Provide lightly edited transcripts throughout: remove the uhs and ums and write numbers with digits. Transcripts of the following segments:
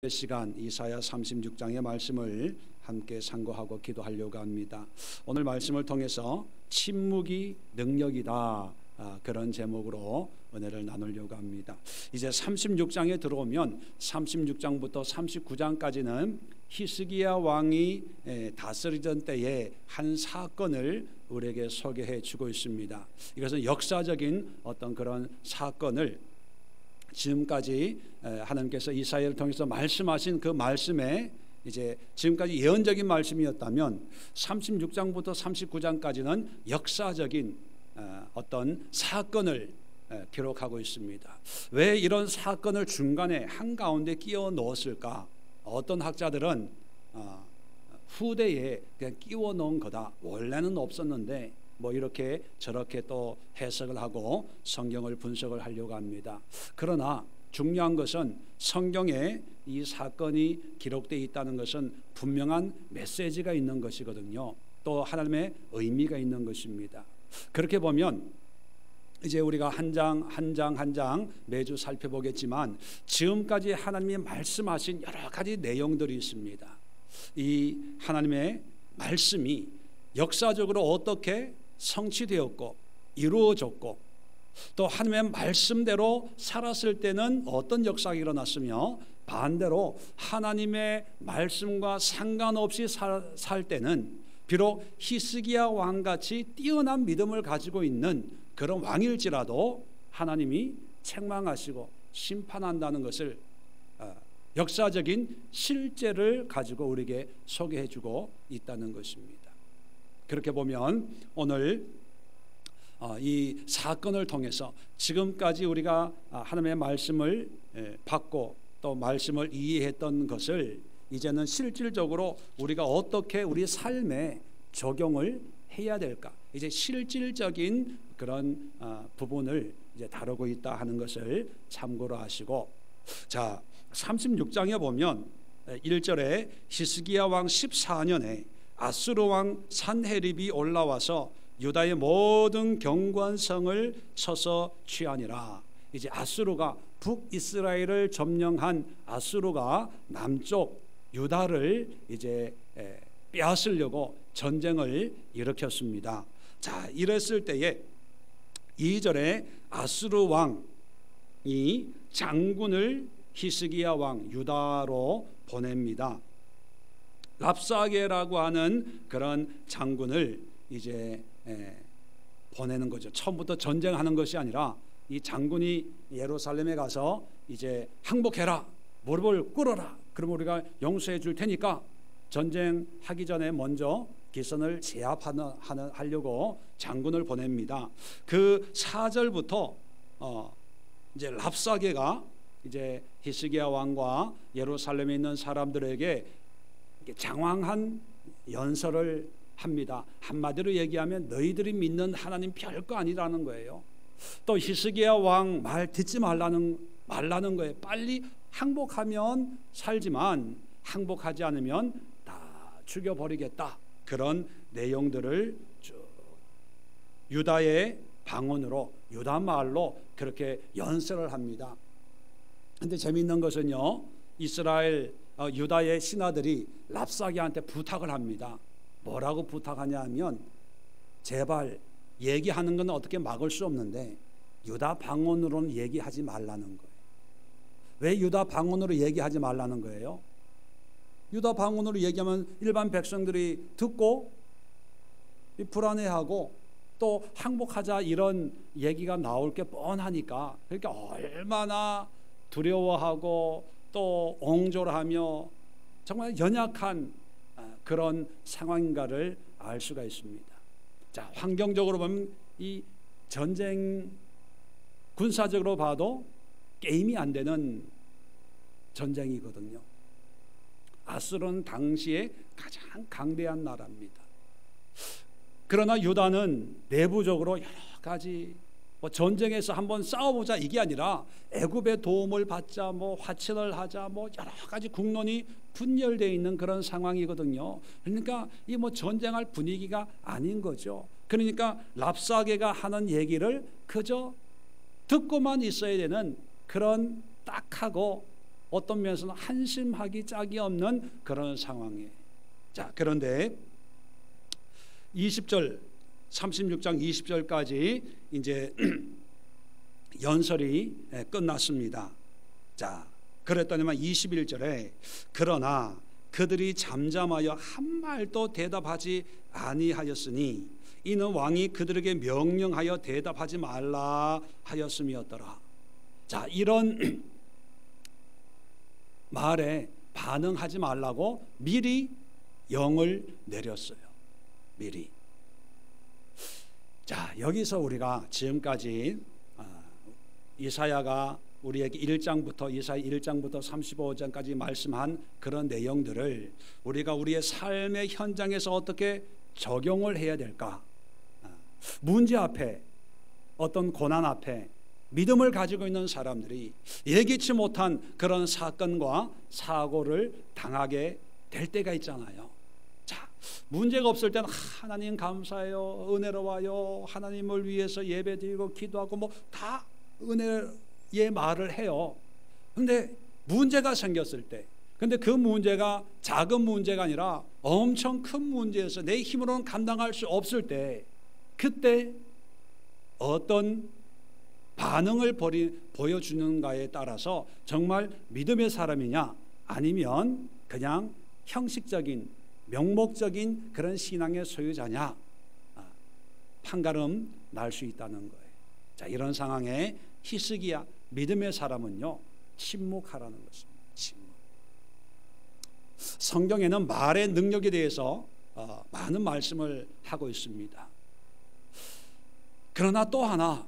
시간 이사야 36장의 말씀을 함께 상고하고 기도하려고 합니다. 오늘 말씀을 통해서 침묵이 능력이다, 그런 제목으로 은혜를 나누려고 합니다. 이제 36장에 들어오면 36장부터 39장까지는 히스기야 왕이 다스리던 때의 한 사건을 우리에게 소개해 주고 있습니다. 이것은 역사적인 어떤 그런 사건을 지금까지 하나님께서 이사야를 통해서 말씀하신 그 말씀에 이제 지금까지 예언적인 말씀이었다면 36장부터 39장까지는 역사적인 어떤 사건을 기록하고 있습니다. 왜 이런 사건을 중간에 한가운데 끼워 넣었을까? 어떤 학자들은 후대에 그냥 끼워 넣은 거다, 원래는 없었는데 뭐 이렇게 저렇게 또 해석을 하고 성경을 분석을 하려고 합니다. 그러나 중요한 것은 성경에 이 사건이 기록되어 있다는 것은 분명한 메시지가 있는 것이거든요. 또 하나님의 의미가 있는 것입니다. 그렇게 보면 이제 우리가 한 장 매주 살펴보겠지만 지금까지 하나님이 말씀하신 여러 가지 내용들이 있습니다. 이 하나님의 말씀이 역사적으로 어떻게 성취되었고 이루어졌고 또 하나님의 말씀대로 살았을 때는 어떤 역사가 일어났으며 반대로 하나님의 말씀과 상관없이 살 때는 비록 히스기야 왕같이 뛰어난 믿음을 가지고 있는 그런 왕일지라도 하나님이 책망하시고 심판한다는 것을 역사적인 실제를 가지고 우리에게 소개해 주고 있다는 것입니다. 그렇게 보면 오늘 이 사건을 통해서 지금까지 우리가 하나님의 말씀을 받고 또 말씀을 이해했던 것을 이제는 실질적으로 우리가 어떻게 우리 삶에 적용을 해야 될까, 이제 실질적인 그런 부분을 이제 다루고 있다 하는 것을 참고로 하시고, 자 36장에 보면 1절에 히스기야 왕 14년에 아수르 왕 산헤립이 올라와서 유다의 모든 경관성을 쳐서 취하니라. 이제 아수르가 북이스라엘을 점령한 아수르가 남쪽 유다를 이제 빼앗으려고 전쟁을 일으켰습니다. 자, 이랬을 때에 2절에 아수르 왕이 장군을 히스기야 왕 유다로 보냅니다. 랍사게라고 하는 그런 장군을 이제 보내는 거죠. 처음부터 전쟁하는 것이 아니라 이 장군이 예루살렘에 가서 이제 항복해라, 무릎을 꿇어라, 그러면 우리가 용서해 줄 테니까 전쟁하기 전에 먼저 기선을 제압하려고 장군을 보냅니다. 그 4절부터 이제 랍사게가 이제 히스기야 왕과 예루살렘에 있는 사람들에게 장황한 연설을 합니다. 한마디로 얘기하면 너희들이 믿는 하나님 별거 아니라는 거예요. 또 히스기야 왕 말 듣지 말라는 거예요. 빨리 항복하면 살지만 항복하지 않으면 다 죽여버리겠다, 그런 내용들을 쭉 유다의 방언으로, 유다 말로 그렇게 연설을 합니다. 근데 재미있는 것은요, 이스라엘 유다의 신하들이 랍사게한테 부탁을 합니다. 뭐라고 부탁하냐 하면, 제발 얘기하는 건 어떻게 막을 수 없는데 유다 방언으로는 얘기하지 말라는 거예요. 왜 유다 방언으로 얘기하지 말라는 거예요? 유다 방언으로 얘기하면 일반 백성들이 듣고 불안해하고 또 항복하자 이런 얘기가 나올 게 뻔하니까, 그러니까 얼마나 두려워하고 또 옹졸하며 정말 연약한 그런 상황인가를 알 수가 있습니다. 자, 환경적으로 보면 이 전쟁, 군사적으로 봐도 게임이 안 되는 전쟁이거든요. 아수르는 당시에 가장 강대한 나라입니다. 그러나 유다는 내부적으로 여러 가지 전쟁에서 한번 싸워보자 이게 아니라 애굽의 도움을 받자, 화친을 하자, 여러 가지 국론이 분열되어 있는 그런 상황이거든요. 그러니까 이 전쟁할 분위기가 아닌 거죠. 그러니까 랍사게가 하는 얘기를 그저 듣고만 있어야 되는 그런 딱하고 어떤 면에서는 한심하기 짝이 없는 그런 상황이에요. 자, 그런데 20절 36장 20절까지 이제 연설이 끝났습니다. 자, 그랬더니만 21절에 그러나 그들이 잠잠하여 한 말도 대답하지 아니하였으니 이는 왕이 그들에게 명령하여 대답하지 말라 하였음이었더라. 자, 이런 말에 반응하지 말라고 미리 영을 내렸어요. 미리. 자, 여기서 우리가 지금까지 이사야가 우리에게 1장부터 이사야 1장부터 35장까지 말씀한 그런 내용들을 우리가 우리의 삶의 현장에서 어떻게 적용을 해야 될까? 문제 앞에, 어떤 고난 앞에 믿음을 가지고 있는 사람들이 예기치 못한 그런 사건과 사고를 당하게 될 때가 있잖아요. 자, 문제가 없을 때는 하나님 감사해요, 은혜로워요, 하나님을 위해서 예배드리고 기도하고 뭐 다 은혜의 말을 해요. 근데 문제가 생겼을 때, 근데 그 문제가 작은 문제가 아니라 엄청 큰 문제여서 내 힘으로는 감당할 수 없을 때, 그때 어떤 반응을 보여주는가에 따라서 정말 믿음의 사람이냐 아니면 그냥 형식적인 명목적인 그런 신앙의 소유자냐 판가름 날 수 있다는 거예요. 자, 이런 상황에 히스기야 믿음의 사람은요 침묵하라는 것입니다. 침묵. 성경에는 말의 능력에 대해서 많은 말씀을 하고 있습니다. 그러나 또 하나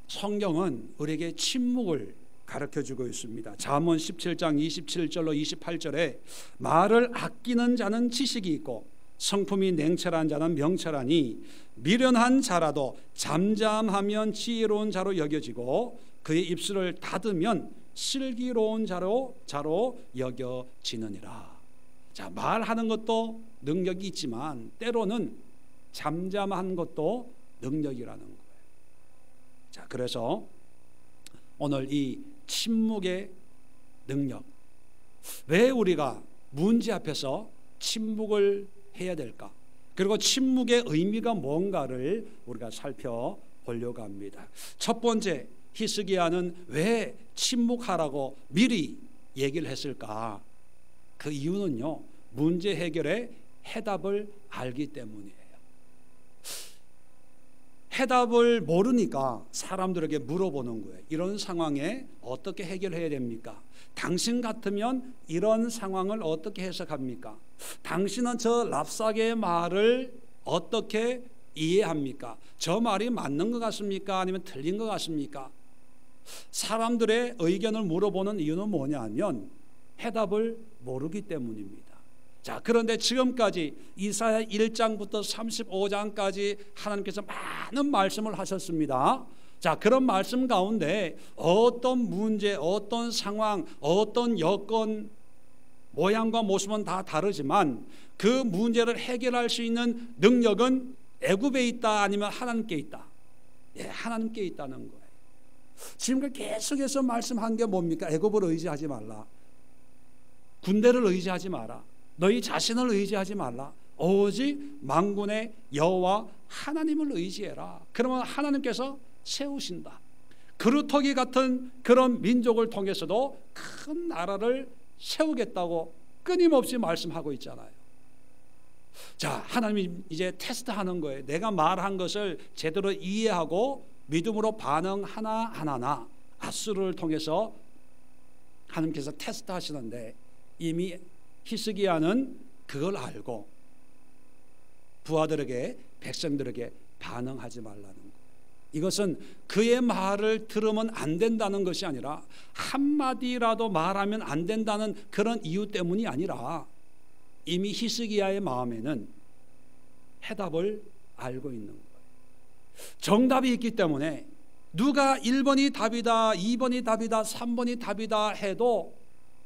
성경은 우리에게 침묵을 가르쳐주고 있습니다. 잠언 17장 27절로 28절에 말을 아끼는 자는 지식이 있고 성품이 냉철한 자는 명철하니 미련한 자라도 잠잠하면 지혜로운 자로 여겨지고 그의 입술을 닫으면 슬기로운 자로 여겨지느니라. 자, 말하는 것도 능력이 있지만 때로는 잠잠한 것도 능력이라는 거예요. 자, 그래서 오늘 이 침묵의 능력, 왜 우리가 문제 앞에서 침묵을 해야 될까? 그리고 침묵의 의미가 뭔가를 우리가 살펴보려고 합니다. 첫 번째, 히스기야는 왜 침묵하라고 미리 얘기를 했을까? 그 이유는요, 문제 해결의 해답을 알기 때문이에요. 해답을 모르니까 사람들에게 물어보는 거예요. 이런 상황에 어떻게 해결해야 됩니까? 당신 같으면 이런 상황을 어떻게 해석합니까? 당신은 저 랍사게의 말을 어떻게 이해합니까? 저 말이 맞는 것 같습니까? 아니면 틀린 것 같습니까? 사람들의 의견을 물어보는 이유는 뭐냐면 해답을 모르기 때문입니다. 자, 그런데 지금까지 이사야 1장부터 35장까지 하나님께서 많은 말씀을 하셨습니다. 자, 그런 말씀 가운데 어떤 문제, 어떤 상황, 어떤 여건, 모양과 모습은 다 다르지만 그 문제를 해결할 수 있는 능력은 애굽에 있다 아니면 하나님께 있다. 예, 하나님께 있다는 거예요. 지금까지 계속해서 말씀한 게 뭡니까? 애굽을 의지하지 말라. 군대를 의지하지 마라. 너희 자신을 의지하지 말라. 오직 만군의 여호와 하나님을 의지해라. 그러면 하나님께서 세우신다. 그루터기 같은 그런 민족을 통해서도 큰 나라를 세우겠다고 끊임없이 말씀하고 있잖아요. 자, 하나님이 이제 테스트하는 거예요. 내가 말한 것을 제대로 이해하고 믿음으로 반응하나 안 하나. 아수르를 통해서 하나님께서 테스트하시는데 이미 히스기야는 그걸 알고 부하들에게, 백성들에게 반응하지 말라는 거예요. 이것은 그의 말을 들으면 안 된다는 것이 아니라 한마디라도 말하면 안 된다는 그런 이유 때문이 아니라 이미 히스기야의 마음에는 해답을 알고 있는 거예요. 정답이 있기 때문에 누가 1번이 답이다, 2번이 답이다, 3번이 답이다 해도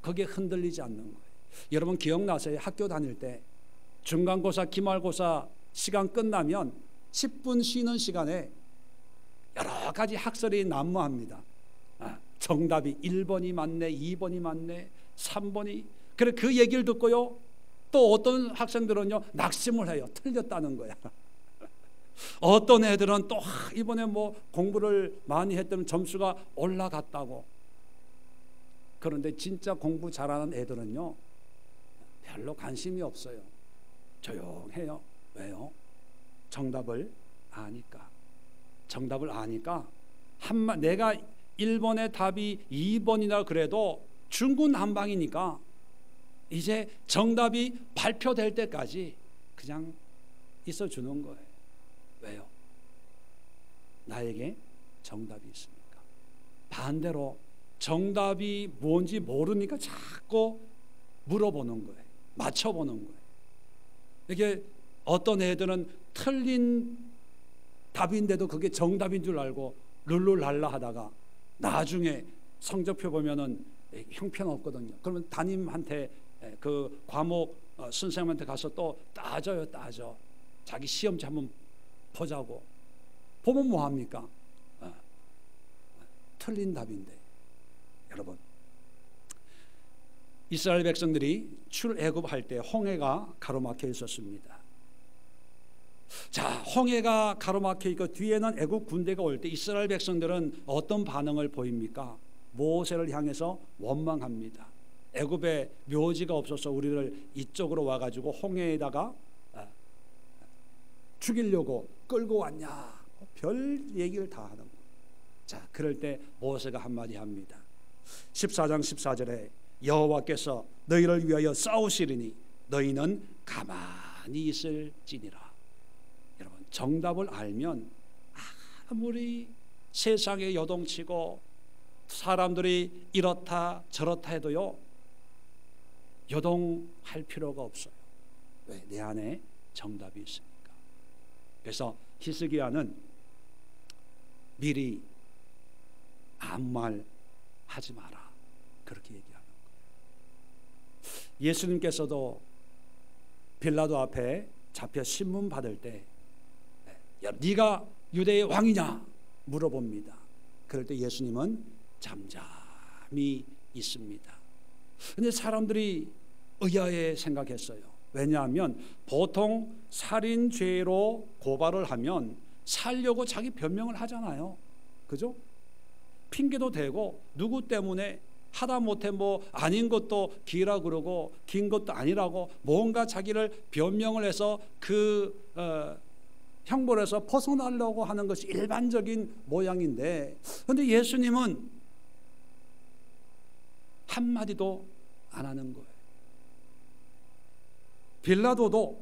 그게 흔들리지 않는 거예요. 여러분 기억나세요? 학교 다닐 때 중간고사, 기말고사 시간 끝나면 10분 쉬는 시간에 여러 가지 학설이 난무합니다. 정답이 1번이 맞네, 2번이 맞네, 3번이. 그래 그 얘기를 듣고요, 또 어떤 학생들은요 낙심을 해요. 틀렸다는 거야. 어떤 애들은 또 이번에 뭐 공부를 많이 했더니 점수가 올라갔다고. 그런데 진짜 공부 잘하는 애들은요 별로 관심이 없어요. 조용해요. 왜요? 정답을 아니까. 정답을 아니까 내가 1번의 답이 2번이라 그래도 중구난방이니까 이제 정답이 발표될 때까지 그냥 있어주는 거예요. 왜요? 나에게 정답이 있으니까. 반대로 정답이 뭔지 모르니까 자꾸 물어보는 거예요. 맞춰보는 거예요. 이게 어떤 애들은 틀린 답인데도 그게 정답인 줄 알고 룰루랄라 하다가 나중에 성적표 보면은 형편없거든요. 그러면 담임한테 그 과목 선생님한테 가서 또 따져. 자기 시험지 한번 보자고. 보면 뭐합니까? 틀린 답인데. 여러분, 이스라엘 백성들이 출애굽할 때 홍해가 가로막혀 있었습니다. 자, 홍해가 가로막혀 있고 뒤에는 애국 군대가 올 때 이스라엘 백성들은 어떤 반응을 보입니까? 모세를 향해서 원망합니다. 애굽에 묘지가 없어서 우리를 이쪽으로 와가지고 홍해에다가 죽이려고 끌고 왔냐, 별 얘기를 다 하는 거예요. 자, 그럴 때 모세가 한마디 합니다. 14장 14절에 여호와께서 너희를 위하여 싸우시리니 너희는 가만히 있을지니라. 여러분, 정답을 알면 아무리 세상에 요동치고 사람들이 이렇다 저렇다 해도요 요동할 필요가 없어요. 왜? 내 안에 정답이 있으니까. 그래서 히스기야는 미리 아무 말 하지 마라, 그렇게 얘기하는 거예요. 예수님께서도 빌라도 앞에 잡혀 신문 받을 때 네가 유대의 왕이냐 물어봅니다. 그럴 때 예수님은 잠잠히 있습니다. 그런데 사람들이 의아해 생각했어요. 왜냐하면 보통 살인죄로 고발을 하면 살려고 자기 변명을 하잖아요. 그죠? 핑계도 대고 누구 때문에 하다못해 뭐 아닌 것도 기라 그러고 긴 것도 아니라고 뭔가 자기를 변명을 해서 그 형벌에서 벗어나려고 하는 것이 일반적인 모양인데, 그런데 예수님은 한마디도 안 하는 거예요. 빌라도도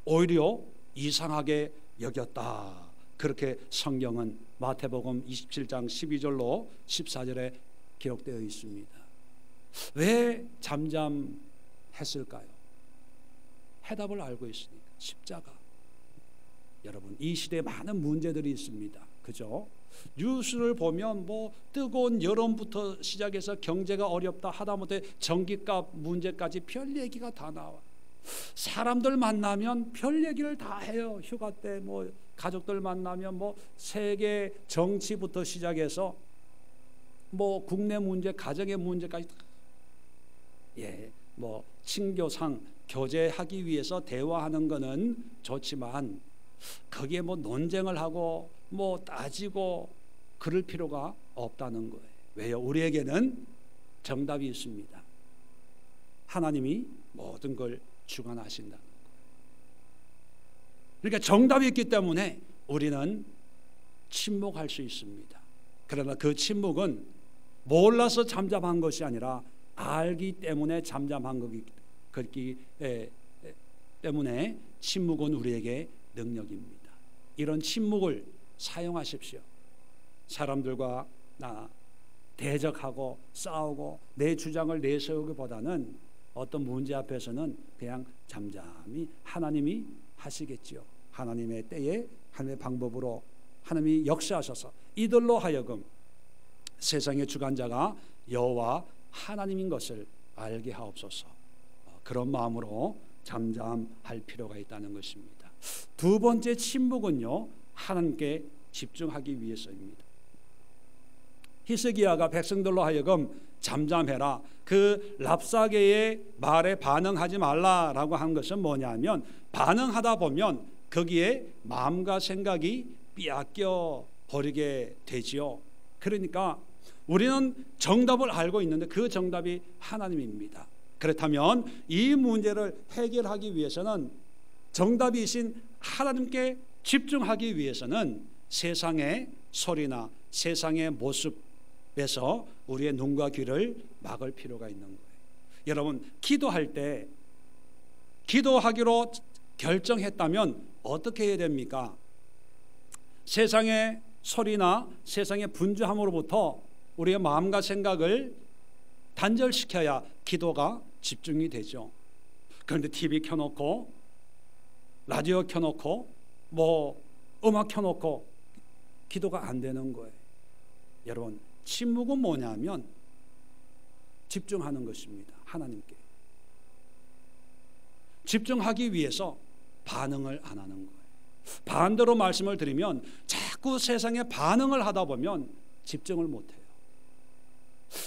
오히려 이상하게 여겼다, 그렇게 성경은 마태복음 27장 12절로 14절에 기록되어 있습니다. 왜 잠잠했을까요? 해답을 알고 있으니까. 십자가. 여러분, 이 시대에 많은 문제들이 있습니다. 그죠? 뉴스를 보면 뭐 뜨거운 여름부터 시작해서 경제가 어렵다, 하다못해 전기값 문제까지 별 얘기가 다 나와. 사람들 만나면 별 얘기를 다 해요. 휴가 때 뭐 가족들 만나면 뭐 세계 정치부터 시작해서 뭐 국내 문제, 가정의 문제까지 다. 뭐 친교상 교제하기 위해서 대화하는 거는 좋지만 거기에 뭐 논쟁을 하고 뭐 따지고 그럴 필요가 없다는 거예요. 왜요? 우리에게는 정답이 있습니다. 하나님이 모든 걸 주관하신다는 거예요. 그러니까 정답이 있기 때문에 우리는 침묵할 수 있습니다. 그러나 그 침묵은 몰라서 잠잠한 것이 아니라 알기 때문에 잠잠한 거기 때문에 침묵은 우리에게 능력입니다. 이런 침묵을 사용하십시오. 사람들과 대적하고 싸우고 내 주장을 내세우기보다는 어떤 문제 앞에서는 그냥 잠잠히 하나님이 하시겠지요. 하나님의 때에 하나님의 방법으로 하나님이 역사하셔서 이들로 하여금 세상의 주관자가 여호와 하나님인 것을 알게 하옵소서. 그런 마음으로 잠잠할 필요가 있다는 것입니다. 두 번째 침묵은요, 하나님께 집중하기 위해서입니다. 히스기야가 백성들로 하여금 잠잠해라. 그 랍사게의 말에 반응하지 말라라고 한 것은 뭐냐면 반응하다 보면 거기에 마음과 생각이 빼앗겨 버리게 되지요. 그러니까 우리는 정답을 알고 있는데 그 정답이 하나님입니다. 그렇다면 이 문제를 해결하기 위해서는 정답이신 하나님께 집중하기 위해서는 세상의 소리나 세상의 모습에서 우리의 눈과 귀를 막을 필요가 있는 거예요. 여러분, 기도할 때 기도하기로 결정했다면 어떻게 해야 됩니까? 세상의 소리나 세상의 분주함으로부터 우리의 마음과 생각을 단절시켜야 기도가 집중이 되죠. 그런데 TV 켜놓고 라디오 켜놓고 뭐 음악 켜놓고 기도가 안 되는 거예요. 여러분, 침묵은 뭐냐면 집중하는 것입니다. 하나님께 집중하기 위해서 반응을 안 하는 거예요. 반대로 말씀을 드리면 자꾸 세상에 반응을 하다 보면 집중을 못해요.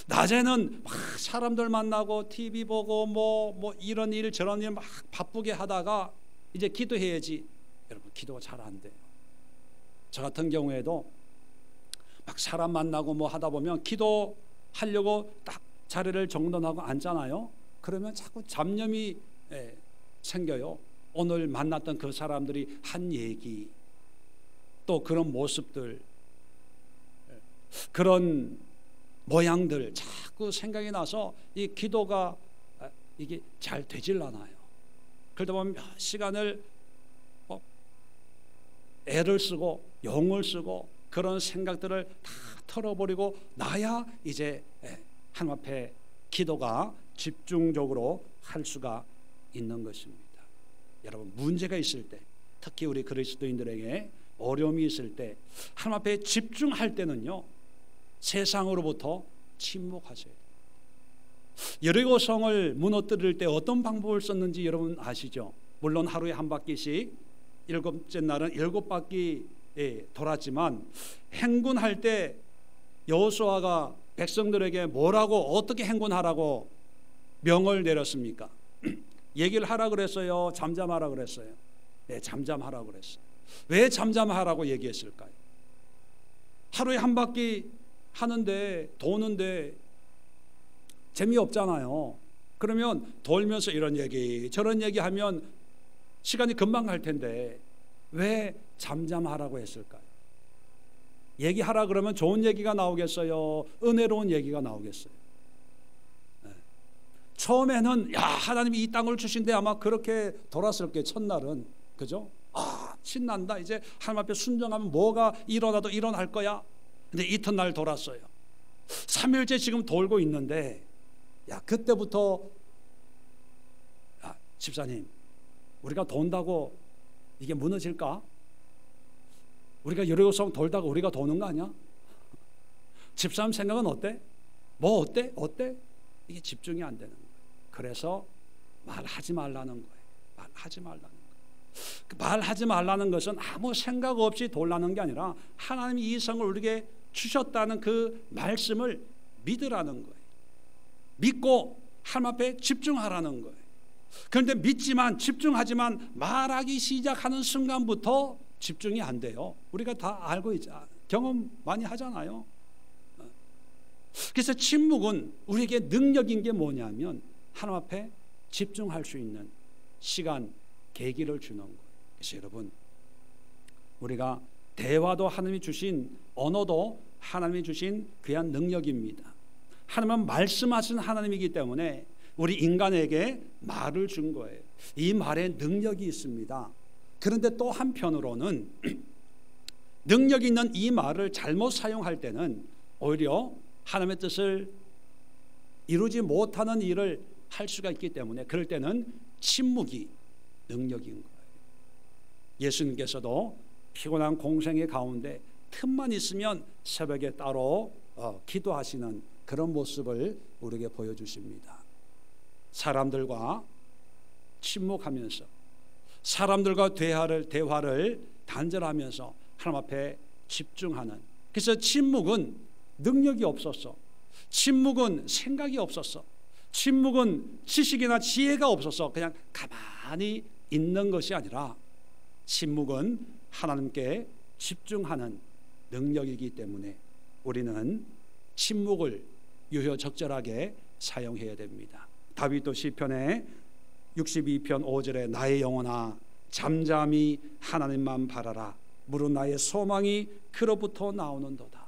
낮에는 막 사람들 만나고 TV 보고 뭐 이런 일 저런 일 막 바쁘게 하다가 이제 기도해야지. 여러분, 기도가 잘 안 돼요. 저 같은 경우에도 막 사람 만나고 뭐 하다 보면 기도하려고 딱 자리를 정돈하고 앉잖아요. 그러면 자꾸 잡념이 생겨요. 오늘 만났던 그 사람들이 한 얘기, 또 그런 모습들, 그런 모양들 자꾸 생각이 나서 이 기도가 이게 잘 되질 않아요. 그러다 보면 몇 시간을 애를 쓰고 용을 쓰고 그런 생각들을 다 털어버리고 나야 이제 하나님 앞에 기도가 집중적으로 할 수가 있는 것입니다. 여러분, 문제가 있을 때, 특히 우리 그리스도인들에게 어려움이 있을 때 하나님 앞에 집중할 때는요, 세상으로부터 침묵하셔야 돼요. 여리고성을 무너뜨릴 때 어떤 방법을 썼는지 여러분 아시죠? 물론 하루에 한 바퀴씩, 일곱째 날은 7바퀴 돌았지만 행군할 때 여호수아가 백성들에게 뭐라고 어떻게 행군하라고 명을 내렸습니까? 얘기를 하라 그랬어요? 잠잠하라 그랬어요? 네, 잠잠하라 그랬어요. 왜 잠잠하라고 얘기했을까요? 하루에 한 바퀴 하는데 도는데 재미없잖아요. 그러면 돌면서 이런 얘기 저런 얘기하면 시간이 금방 갈 텐데 왜 잠잠하라고 했을까요? 얘기하라 그러면 좋은 얘기가 나오겠어요? 은혜로운 얘기가 나오겠어요? 네. 처음에는 야, 하나님이 이 땅을 주신데 아마 그렇게 돌았을 게 첫날은, 그죠? 아, 신난다. 이제 하나님 앞에 순종하면 뭐가 일어나도 일어날 거야. 근데 이튿날 돌았어요. 3일째 지금 돌고 있는데, 야, 그때부터, 야, 집사님, 우리가 돈다고 이게 무너질까? 우리가 여리고성 돌다가 우리가 도는 거 아니야? 집사님 생각은 어때? 뭐 어때? 어때? 이게 집중이 안 되는 거예요. 그래서 말하지 말라는 거예요. 말하지 말라는 거예요. 그 말하지 말라는 것은 아무 생각 없이 돌라는 게 아니라 하나님이 이 성을 우리에게 주셨다는 그 말씀을 믿으라는 거예요. 믿고 하나님 앞에 집중하라는 거예요. 그런데 믿지만 집중하지만 말하기 시작하는 순간부터 집중이 안 돼요. 우리가 다 알고 있죠. 경험 많이 하잖아요. 그래서 침묵은 우리에게 능력인 게 뭐냐면 하나님 앞에 집중할 수 있는 시간, 계기를 주는 거예요. 그래서 여러분, 우리가 대화도 하나님이 주신, 언어도 하나님이 주신 귀한 능력입니다. 하나님은 말씀하신 하나님이기 때문에 우리 인간에게 말을 준 거예요. 이 말에 능력이 있습니다. 그런데 또 한편으로는 능력 있는 이 말을 잘못 사용할 때는 오히려 하나님의 뜻을 이루지 못하는 일을 할 수가 있기 때문에 그럴 때는 침묵이 능력인 거예요. 예수님께서도 피곤한 공생의 가운데 틈만 있으면 새벽에 따로 기도하시는 그런 모습을 우리에게 보여주십니다. 사람들과 침묵하면서 사람들과 대화를 단절하면서 하나님 앞에 집중하는, 그래서 침묵은 능력이 없어서 침묵은 생각이 없었어. 침묵은 지식이나 지혜가 없어서 그냥 가만히 있는 것이 아니라 침묵은 하나님께 집중하는 능력이기 때문에 우리는 침묵을 유효적절하게 사용해야 됩니다. 다윗도 시편에 62편 5절에 나의 영혼아 잠잠히 하나님만 바라라. 무릇 나의 소망이 그로부터 나오는도다.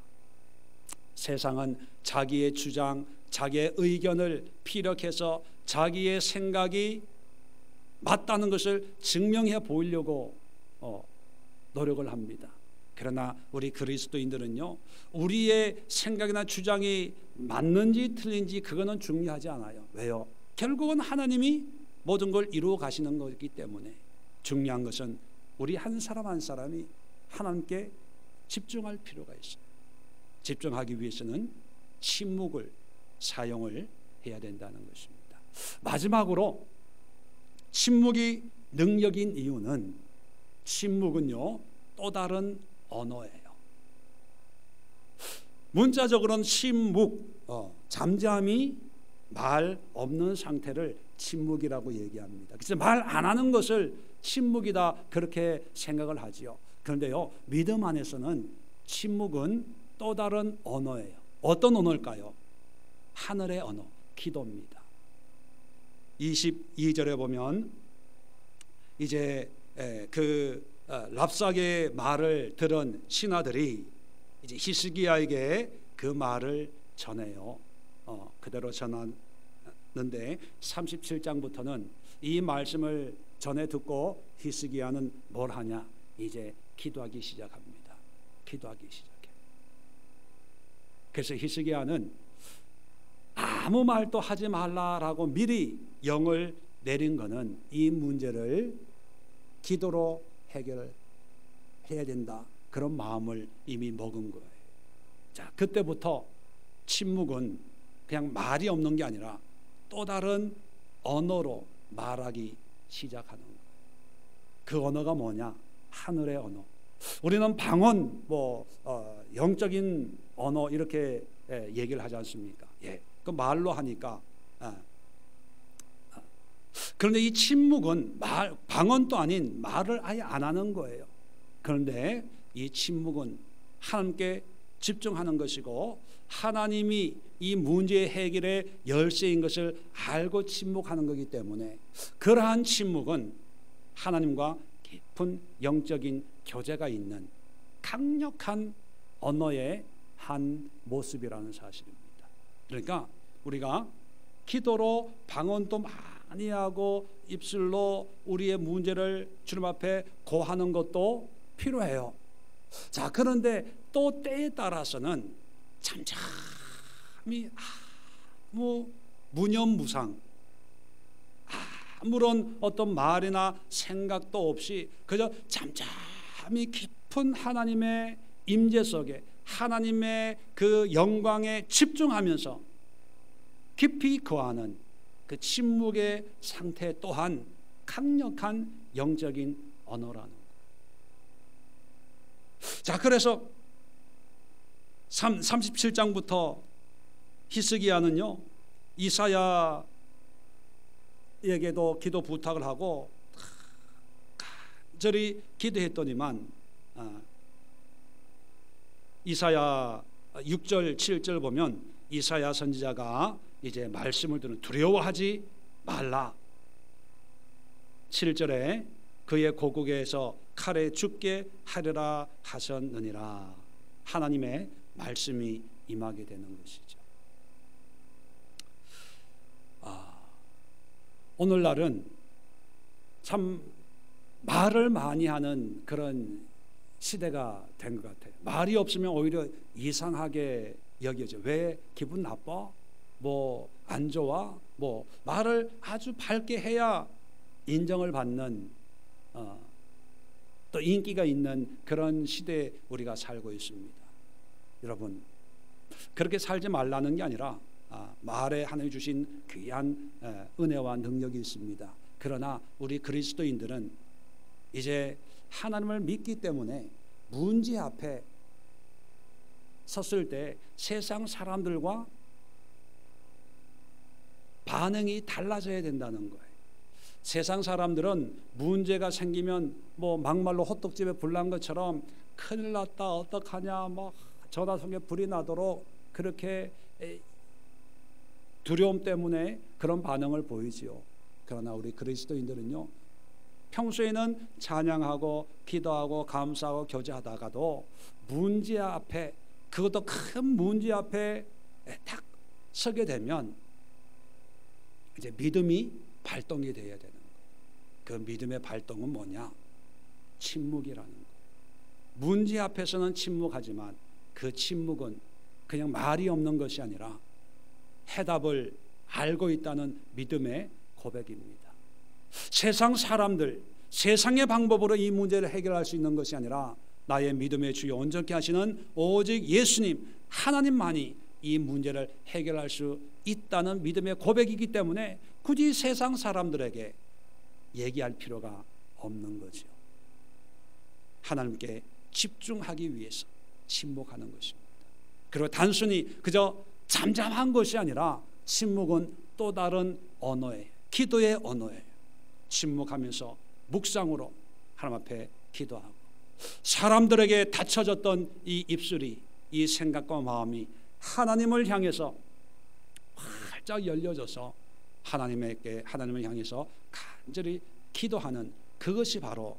세상은 자기의 주장, 자기의 의견을 피력해서 자기의 생각이 맞다는 것을 증명해 보이려고 노력을 합니다. 그러나 우리 그리스도인들은요, 우리의 생각이나 주장이 맞는지 틀린지 그거는 중요하지 않아요. 왜요? 결국은 하나님이 모든 걸 이루어 가시는 거기 때문에 중요한 것은 우리 한 사람 한 사람이 하나님께 집중할 필요가 있어요. 집중하기 위해서는 침묵을 사용을 해야 된다는 것입니다. 마지막으로 침묵이 능력인 이유는 침묵은요 또 다른 언어예요. 문자적으로는 침묵, 잠잠히 말 없는 상태를 침묵이라고 얘기합니다. 그래서 말 안 하는 것을 침묵이다 그렇게 생각을 하지요. 그런데요 믿음 안에서는 침묵은 또 다른 언어예요. 어떤 언어일까요? 하늘의 언어, 기도입니다. 22절에 보면 이제 그 랍삭의 말을 들은 신하들이 이제 히스기야에게 그 말을 전해요. 그대로 전하는데 37장부터는 이 말씀을 전해 듣고 히스기야는 뭘 하냐? 이제 기도하기 시작합니다. 기도하기 시작해. 그래서 히스기야는 아무 말도 하지 말라라고 미리 영을 내린 것은 이 문제를 기도로 해결해야 된다 그런 마음을 이미 먹은 거예요. 자, 그때부터 침묵은 그냥 말이 없는 게 아니라 또 다른 언어로 말하기 시작하는 거예요. 그 언어가 뭐냐? 하늘의 언어. 우리는 방언, 영적인 언어 이렇게 얘기를 하지 않습니까? 예, 그 말로 하니까. 그런데 이 침묵은 방언도 아닌 말을 아예 안 하는 거예요. 그런데 이 침묵은 하나님께 집중하는 것이고 하나님이 이 문제 해결의 열쇠인 것을 알고 침묵하는 거기 때문에 그러한 침묵은 하나님과 깊은 영적인 교제가 있는 강력한 언어의 한 모습이라는 사실입니다. 그러니까 우리가 기도로 방언도 많이 하고 입술로 우리의 문제를 주님 앞에 고하는 것도 필요해요. 자, 그런데 또 때에 따라서는 잠잠히 무념무상 아무런 어떤 말이나 생각도 없이 그저 잠잠히 깊은 하나님의 임재 속에 하나님의 그 영광에 집중하면서 깊이 거하는 그 침묵의 상태 또한 강력한 영적인 언어라는 거예요. 자, 그래서 37장부터 히스기야는요 이사야에게도 기도 부탁을 하고 간절히 기도했더니만 이사야 6절 7절 보면 이사야 선지자가 이제 말씀을 듣는 두려워하지 말라. 7절에 그의 고국에서 칼에 죽게 하리라 하셨느니라. 하나님의 말씀이 임하게 되는 것이죠. 오늘날은 참 말을 많이 하는 그런 시대가 된 것 같아요. 말이 없으면 오히려 이상하게 여겨져. 왜 기분 나빠? 안 좋아? 말을 아주 밝게 해야 인정을 받는 또 인기가 있는 그런 시대에 우리가 살고 있습니다. 여러분, 그렇게 살지 말라는 게 아니라 말에 하나님이 주신 귀한 은혜와 능력이 있습니다. 그러나 우리 그리스도인들은 이제 하나님을 믿기 때문에 문제 앞에 섰을 때 세상 사람들과 반응이 달라져야 된다는 거예요. 세상 사람들은 문제가 생기면 뭐 막말로 호떡집에 불 난 것처럼 큰일 났다 어떡하냐 막 전화통에 불이 나도록 그렇게 두려움 때문에 그런 반응을 보이지요. 그러나 우리 그리스도인들은요, 평소에는 찬양하고 기도하고 감사하고 교제하다가도 문제 앞에, 그것도 큰 문제 앞에 딱 서게 되면 이제 믿음이 발동이 되어야 되는 거예요. 그 믿음의 발동은 뭐냐? 침묵이라는 거예요. 문제 앞에서는 침묵하지만 그 침묵은 그냥 말이 없는 것이 아니라 해답을 알고 있다는 믿음의 고백입니다. 세상 사람들, 세상의 방법으로 이 문제를 해결할 수 있는 것이 아니라 나의 믿음의 주요 온전케 하시는 오직 예수님 하나님만이 이 문제를 해결할 수 있다는 믿음의 고백이기 때문에 굳이 세상 사람들에게 얘기할 필요가 없는 거죠. 하나님께 집중하기 위해서 침묵하는 것입니다. 그리고 단순히 그저 잠잠한 것이 아니라 침묵은 또 다른 언어예요. 기도의 언어예요. 침묵하면서 묵상으로 하나님 앞에 기도하고, 사람들에게 닫혀졌던 이 입술이, 이 생각과 마음이 하나님을 향해서 활짝 열려져서 하나님을 향해서 간절히 기도하는, 그것이 바로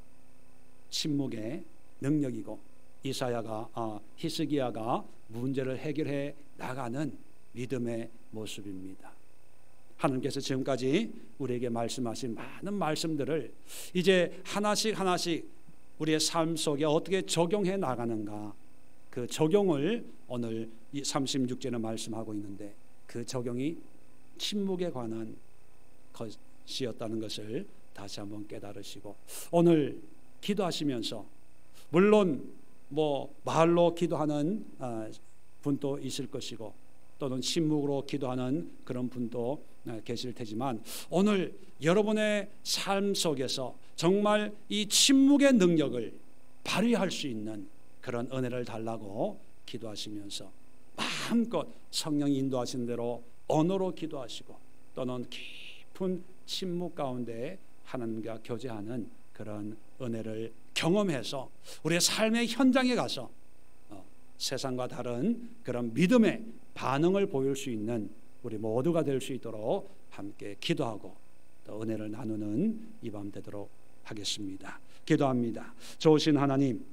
침묵의 능력이고 히스기야가 문제를 해결해 나가는 믿음의 모습입니다. 하나님께서 지금까지 우리에게 말씀하신 많은 말씀들을 이제 하나씩 우리의 삶 속에 어떻게 적용해 나가는가, 그 적용을 오늘 이 36절에 말씀하고 있는데, 그 적용이 침묵에 관한 것이었다는 것을 다시 한번 깨달으시고, 오늘 기도하시면서 물론 뭐 말로 기도하는 분도 있을 것이고 또는 침묵으로 기도하는 그런 분도 계실 테지만, 오늘 여러분의 삶 속에서 정말 이 침묵의 능력을 발휘할 수 있는 그런 은혜를 달라고 기도하시면서 마음껏 성령이 인도하신 대로 언어로 기도하시고, 또는 깊은 침묵 가운데 하나님과 교제하는 그런 은혜를 경험해서 우리의 삶의 현장에 가서 세상과 다른 그런 믿음의 반응을 보일 수 있는 우리 모두가 될 수 있도록 함께 기도하고 또 은혜를 나누는 이 밤 되도록 하겠습니다. 기도합니다. 좋으신 하나님,